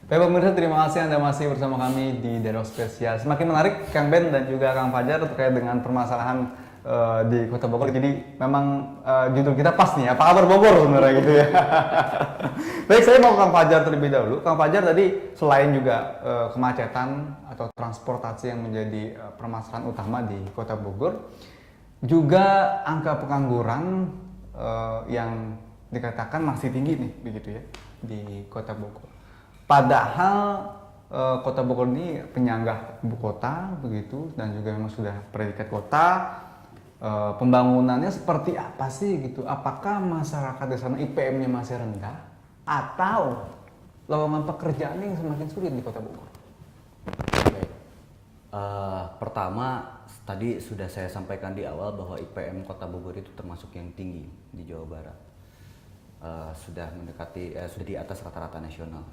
Baik pemirsa, terima kasih Anda masih bersama kami di Dialog Spesial. Semakin menarik Kang Ben dan juga Kang Fajar terkait dengan permasalahan di Kota Bogor. Jadi memang judul kita pas nih, apa kabar Bogor sebenarnya gitu ya. Baik, saya mau ke Kang Fajar terlebih dahulu. Kang Fajar tadi selain juga kemacetan atau transportasi yang menjadi permasalahan utama di Kota Bogor, juga angka pengangguran yang dikatakan masih tinggi nih begitu ya di Kota Bogor. Padahal Kota Bogor ini penyangga ibu kota begitu dan juga memang sudah predikat kota. Pembangunannya seperti apa sih gitu? Apakah masyarakat di sana IPM-nya masih rendah atau lowongan pekerjaan yang semakin sulit di Kota Bogor? Baik. Pertama, tadi sudah saya sampaikan di awal bahwa IPM Kota Bogor itu termasuk yang tinggi di Jawa Barat. Sudah mendekati, sudah di atas rata-rata nasional.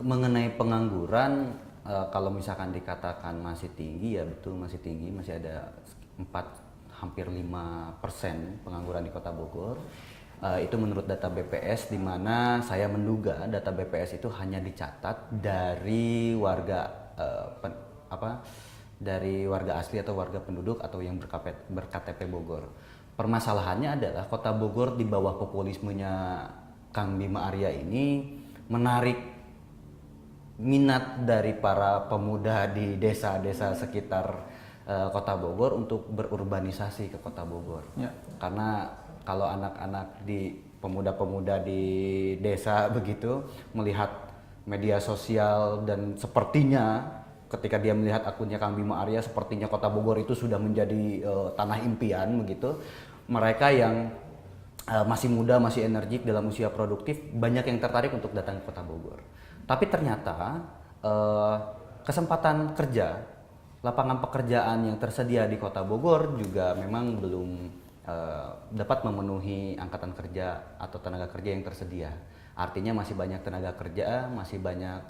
Mengenai pengangguran, kalau misalkan dikatakan masih tinggi, ya betul masih tinggi, masih ada hampir 5% pengangguran di Kota Bogor. Itu menurut data BPS, di mana saya menduga data BPS itu hanya dicatat dari warga dari warga asli atau warga penduduk atau yang berKTP Bogor. Permasalahannya adalah Kota Bogor di bawah populismenya Kang Bima Arya ini menarik minat dari para pemuda di desa-desa sekitar Kota Bogor untuk berurbanisasi ke Kota Bogor. Ya. Karena kalau anak-anak pemuda-pemuda di desa begitu melihat media sosial dan sepertinya ketika dia melihat akunnya Kang Bima Arya, sepertinya Kota Bogor itu sudah menjadi tanah impian begitu. Mereka yang masih muda, masih energik dalam usia produktif, banyak yang tertarik untuk datang ke Kota Bogor. Tapi ternyata kesempatan kerja, lapangan pekerjaan yang tersedia di Kota Bogor juga memang belum dapat memenuhi angkatan kerja atau tenaga kerja yang tersedia. Artinya masih banyak tenaga kerja, masih banyak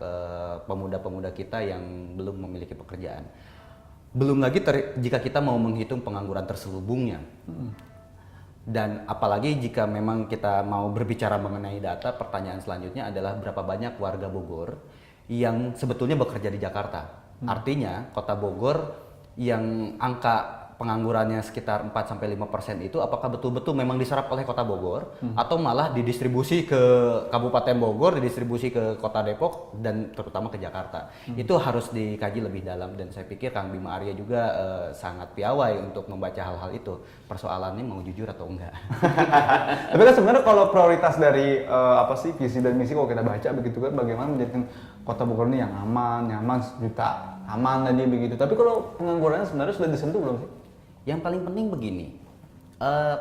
pemuda-pemuda kita yang belum memiliki pekerjaan. Belum lagi jika kita mau menghitung pengangguran terselubungnya. Dan apalagi jika memang kita mau berbicara mengenai data, pertanyaan selanjutnya adalah berapa banyak warga Bogor yang sebetulnya bekerja di Jakarta. Artinya Kota Bogor yang angka penganggurannya sekitar 4-5% itu apakah betul-betul memang diserap oleh Kota Bogor atau malah didistribusi ke Kabupaten Bogor, didistribusi ke Kota Depok dan terutama ke Jakarta. Itu harus dikaji lebih dalam dan saya pikir Kang Bima Arya juga sangat piawai untuk membaca hal-hal itu. Persoalannya mau jujur atau enggak. Tapi kan sebenarnya kalau prioritas dari visi dan misi kalau kita baca begitu kan bagaimana menjadikan Kota Bogor ini yang aman, nyaman, sejuta, aman tadi begitu. Tapi kalau penganggurannya sebenarnya sudah disentuh belum sih? Yang paling penting begini,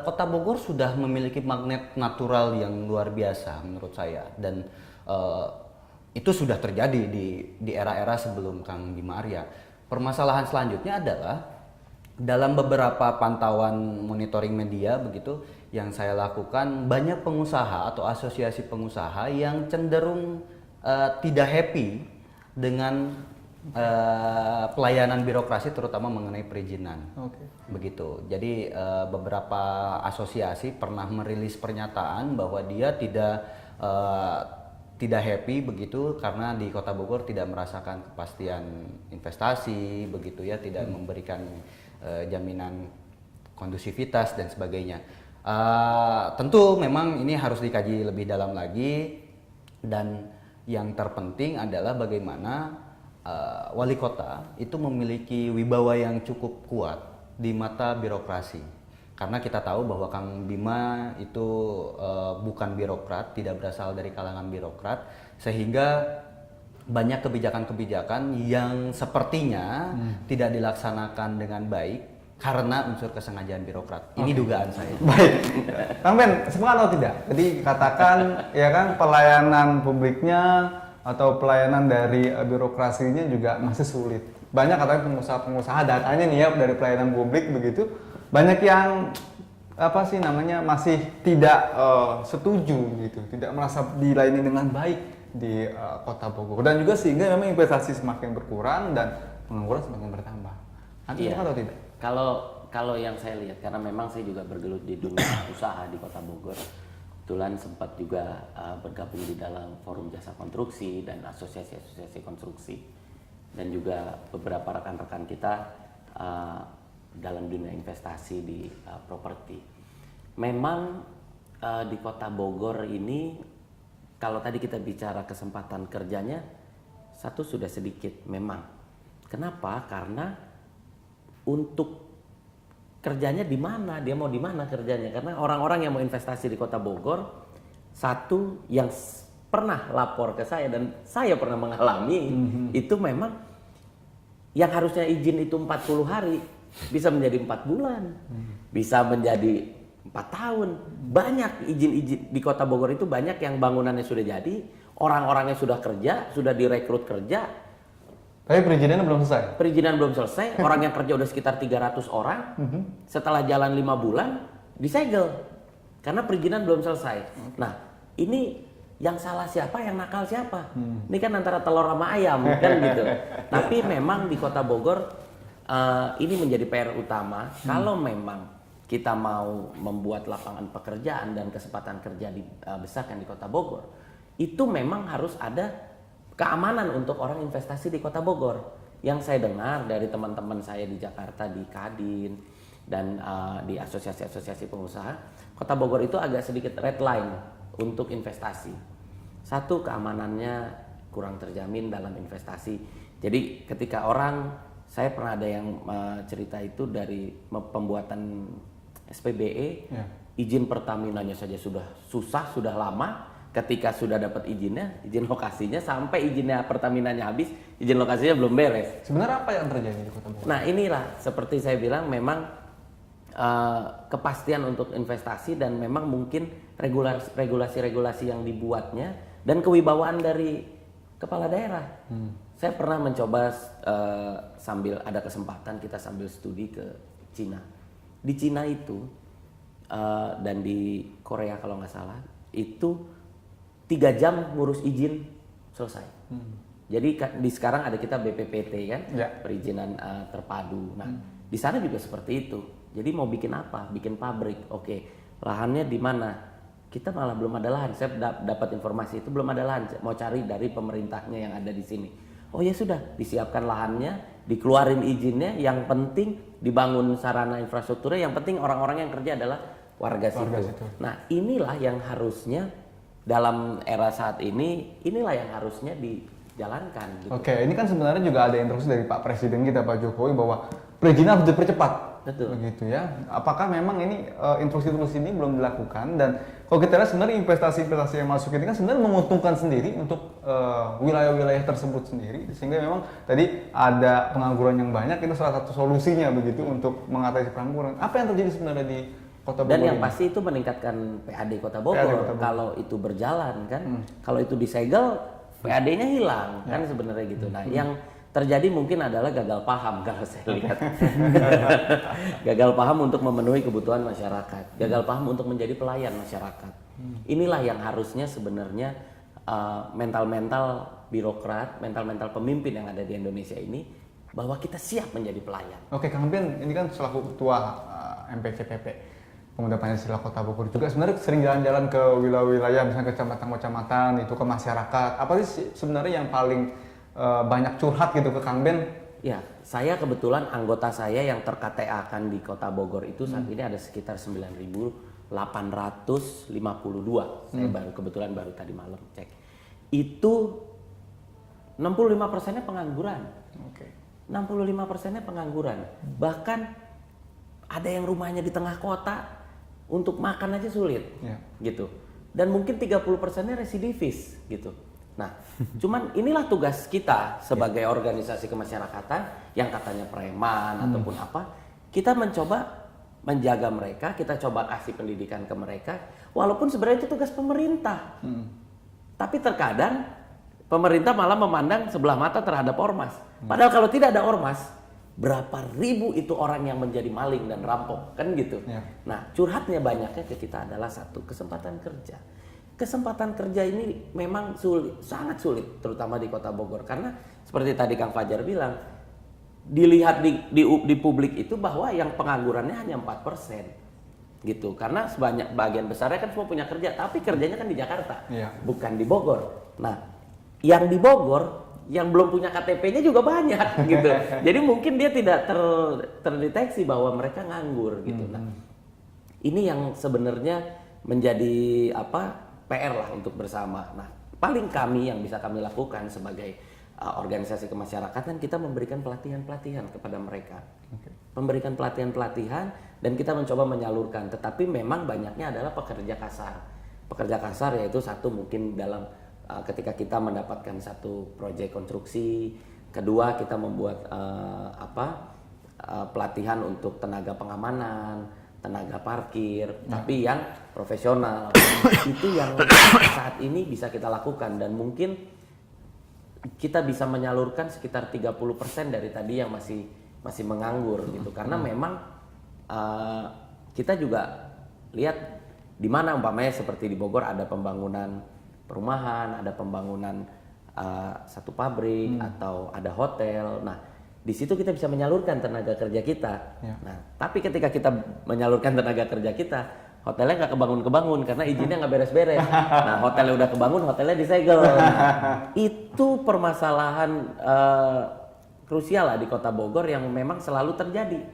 Kota Bogor sudah memiliki magnet natural yang luar biasa menurut saya dan itu sudah terjadi di era-era sebelum Kang Bima Arya. Permasalahan selanjutnya adalah dalam beberapa pantauan monitoring media begitu yang saya lakukan, banyak pengusaha atau asosiasi pengusaha yang cenderung tidak happy dengan pelayanan birokrasi terutama mengenai perizinan. Begitu. Jadi beberapa asosiasi pernah merilis pernyataan bahwa dia tidak happy begitu karena di Kota Bogor tidak merasakan kepastian investasi begitu ya, tidak memberikan jaminan kondusivitas dan sebagainya. Tentu memang ini harus dikaji lebih dalam lagi dan yang terpenting adalah bagaimana wali kota itu memiliki wibawa yang cukup kuat di mata birokrasi. Karena kita tahu bahwa Kang Bima itu bukan birokrat, tidak berasal dari kalangan birokrat, sehingga banyak kebijakan-kebijakan yang sepertinya tidak dilaksanakan dengan baik karena unsur kesengajaan birokrat. Ini dugaan saya. Baik. Kang Ben, sepakat atau tidak? Jadi katakan ya kan pelayanan publiknya atau pelayanan dari birokrasinya juga masih sulit. Banyak katanya pengusaha-pengusaha datanya nih ya dari pelayanan publik begitu, banyak yang masih tidak setuju gitu, tidak merasa dilayani dengan baik di Kota Bogor dan juga sehingga memang investasi semakin berkurang dan pengangguran semakin bertambah. Iya. Atau tidak? Kalau yang saya lihat, karena memang saya juga bergelut di dunia usaha di Kota Bogor, kebetulan sempat juga bergabung di dalam forum jasa konstruksi dan asosiasi-asosiasi konstruksi, dan juga beberapa rekan-rekan kita dalam dunia investasi di properti. Memang di Kota Bogor ini, kalau tadi kita bicara kesempatan kerjanya, satu sudah sedikit memang. Kenapa? Karena untuk kerjanya di mana, dia mau di mana kerjanya? Karena orang-orang yang mau investasi di Kota Bogor, satu yang pernah lapor ke saya dan saya pernah mengalami, itu memang yang harusnya izin itu 40 hari bisa menjadi 4 bulan, bisa menjadi 4 tahun. Banyak izin-izin di Kota Bogor itu, banyak yang bangunannya sudah jadi, orang-orangnya sudah kerja, sudah direkrut kerja, Tapi perizinannya belum selesai. perizinan belum selesai, orang yang kerja udah sekitar 300 orang, setelah jalan 5 bulan disegel karena perizinan belum selesai. Nah, ini yang salah siapa, yang nakal siapa? Ini kan antara telur sama ayam kan gitu. Tapi memang di Kota Bogor ini menjadi PR utama. Kalau memang kita mau membuat lapangan pekerjaan dan kesempatan kerja dibesarkan di Kota Bogor, itu memang harus ada keamanan untuk orang investasi di Kota Bogor. Yang saya dengar dari teman-teman saya di Jakarta, di Kadin, dan di asosiasi-asosiasi pengusaha, Kota Bogor itu agak sedikit red line untuk investasi. Satu, keamanannya kurang terjamin dalam investasi. Jadi ketika orang, saya pernah ada yang cerita itu dari pembuatan SPBE, izin Pertaminanya saja sudah susah, sudah lama. Ketika sudah dapat izinnya, izin lokasinya, sampai izinnya Pertaminanya habis, izin lokasinya belum beres. Sebenarnya apa yang terjadi di Kota Bogor? Nah inilah, seperti saya bilang, memang kepastian untuk investasi dan memang mungkin regulasi-regulasi yang dibuatnya dan kewibawaan dari kepala daerah. Saya pernah mencoba sambil ada kesempatan, kita sambil studi ke Cina. Di Cina itu dan di Korea kalau nggak salah, itu 3 jam ngurus izin selesai. Jadi di sekarang ada kita BPPT kan, perizinan terpadu. Nah, di sana juga seperti itu. Jadi mau bikin apa? Bikin pabrik. Oke, lahannya di mana? Kita malah belum ada lahan. Saya dapat informasi itu belum ada lahan. Mau cari dari pemerintahnya yang ada di sini. Oh ya sudah, disiapkan lahannya, dikeluarin izinnya. Yang penting dibangun sarana infrastrukturnya. Yang penting orang-orang yang kerja adalah warga situ. Nah, inilah yang harusnya dalam era saat ini, inilah yang harusnya dijalankan. Gitu. Oke, ini kan sebenarnya juga ada instruksi dari Pak Presiden kita, Pak Jokowi, bahwa perizinan harus dipercepat. Betul. Begitu ya. Apakah memang ini instruksi-instruksi ini belum dilakukan? Dan kalau kita lihat sebenarnya investasi-investasi yang masuk ini kan sebenarnya menguntungkan sendiri untuk wilayah-wilayah tersebut sendiri. Sehingga memang tadi ada pengangguran yang banyak, itu salah satu solusinya begitu untuk mengatasi pengangguran. Apa yang terjadi sebenarnya di Kota Bogor? Dan yang pasti itu meningkatkan PAD Kota Bogor. Kalau itu berjalan kan, kalau itu disegel, PAD-nya hilang kan sebenarnya gitu. Nah, yang terjadi mungkin adalah gagal paham kalau saya lihat. Gagal paham untuk memenuhi kebutuhan masyarakat, gagal paham untuk menjadi pelayan masyarakat. Inilah yang harusnya sebenarnya mental-mental birokrat, mental-mental pemimpin yang ada di Indonesia ini, bahwa kita siap menjadi pelayan. Oke, Kang Ben, ini kan selaku ketua MPCPP, Pemuda Pancasila Kota Bogor, juga sebenarnya sering jalan-jalan ke wilayah-wilayah, misalnya kecamatan-kecamatan, itu ke masyarakat. Apa sih sebenarnya yang paling banyak curhat gitu ke Kang Ben? Ya, saya kebetulan anggota saya yang ter-KTA-kan di Kota Bogor itu saat ini ada sekitar 9.852. Saya kebetulan baru tadi malam cek. Itu 65%-nya pengangguran. Oke. 65%-nya pengangguran. Bahkan ada yang rumahnya di tengah kota, untuk makan aja sulit. Gitu. Dan mungkin 30%-nya residivis gitu. Nah, cuman inilah tugas kita sebagai organisasi kemasyarakatan yang katanya preman ataupun apa, kita mencoba menjaga mereka, kita coba kasih pendidikan ke mereka, walaupun sebenarnya itu tugas pemerintah. Tapi terkadang pemerintah malah memandang sebelah mata terhadap ormas. Padahal kalau tidak ada ormas, berapa ribu itu orang yang menjadi maling dan rampok, kan gitu. Nah, curhatnya banyaknya ke kita adalah satu, kesempatan kerja. Kesempatan kerja ini memang sulit, sangat sulit, terutama di Kota Bogor. Karena seperti tadi Kang Fajar bilang, dilihat di publik itu bahwa yang penganggurannya hanya 4%. gitu. Karena bagian besarnya kan semua punya kerja, tapi kerjanya kan di Jakarta, Iya. bukan di Bogor. Nah, yang di Bogor yang belum punya KTP-nya juga banyak gitu. Jadi mungkin dia tidak terdeteksi bahwa mereka nganggur gitu. Nah, ini yang sebenarnya menjadi PR lah untuk bersama. Nah, paling kami yang bisa kami lakukan sebagai organisasi kemasyarakatan, kita memberikan pelatihan-pelatihan kepada mereka. Memberikan pelatihan-pelatihan dan kita mencoba menyalurkan, tetapi memang banyaknya adalah pekerja kasar. Pekerja kasar yaitu satu mungkin dalam ketika kita mendapatkan satu proyek konstruksi, kedua kita membuat pelatihan untuk tenaga pengamanan, tenaga parkir, tapi yang profesional. Itu yang saat ini bisa kita lakukan dan mungkin kita bisa menyalurkan sekitar 30% dari tadi yang masih menganggur gitu. Karena memang kita juga lihat di mana umpamanya seperti di Bogor ada pembangunan perumahan, ada pembangunan satu pabrik atau ada hotel. Nah, di situ kita bisa menyalurkan tenaga kerja kita. Ya. Nah, tapi ketika kita menyalurkan tenaga kerja kita, hotelnya nggak kebangun-kebangun karena izinnya nggak beres-beres. Nah, hotelnya udah kebangun, hotelnya disegel. Nah, itu permasalahan krusial lah di Kota Bogor yang memang selalu terjadi.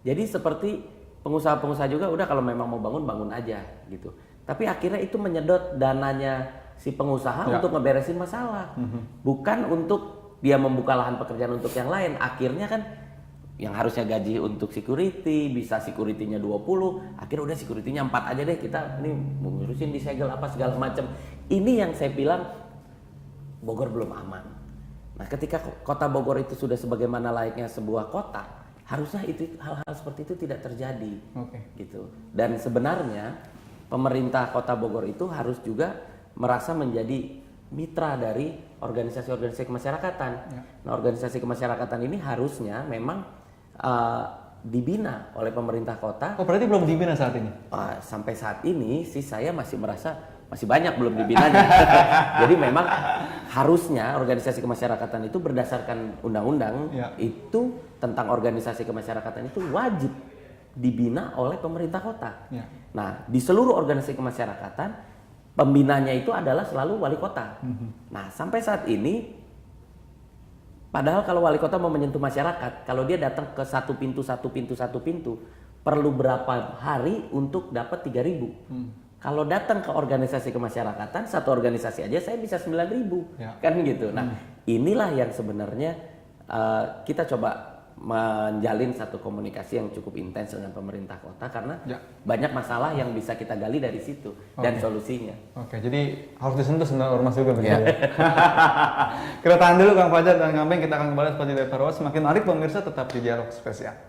Jadi seperti pengusaha-pengusaha juga udah kalau memang mau bangun, bangun aja gitu. Tapi akhirnya itu menyedot dananya si pengusaha untuk ngeberesin masalah. Bukan untuk dia membuka lahan pekerjaan untuk yang lain. Akhirnya kan yang harusnya gaji untuk security, bisa security-nya 20, akhirnya udah security-nya 4 aja deh, kita ini mau ngurusin disegel apa segala macam. Ini yang saya bilang Bogor belum aman. Nah, ketika Kota Bogor itu sudah sebagaimana layaknya sebuah kota, harusnya itu hal-hal seperti itu tidak terjadi. Gitu. Dan sebenarnya pemerintah Kota Bogor itu harus juga merasa menjadi mitra dari organisasi-organisasi kemasyarakatan. Nah, organisasi kemasyarakatan ini harusnya memang dibina oleh pemerintah kota. Oh, berarti belum dibina saat ini? Sampai saat ini sih saya masih merasa masih banyak belum dibinanya. Jadi memang harusnya organisasi kemasyarakatan itu berdasarkan undang-undang itu tentang organisasi kemasyarakatan itu wajib dibina oleh pemerintah kota. Nah, di seluruh organisasi kemasyarakatan pembinanya itu adalah selalu wali kota. Nah, sampai saat ini padahal kalau wali kota mau menyentuh masyarakat, kalau dia datang ke satu pintu, perlu berapa hari untuk dapat 3.000. Kalau datang ke organisasi kemasyarakatan, satu organisasi aja saya bisa 9.000, kan gitu. Nah, inilah yang sebenarnya kita coba menjalin satu komunikasi yang cukup intens dengan pemerintah kota karena banyak masalah yang bisa kita gali dari situ dan solusinya. Jadi harus disentuh sebenarnya ormas juga begitu ya. Kita tahan dulu Kang Fajar dan Kang Beng, kita akan kembali seperti Deparwas. Semakin menarik pemirsa, tetap di Dialog Spesial.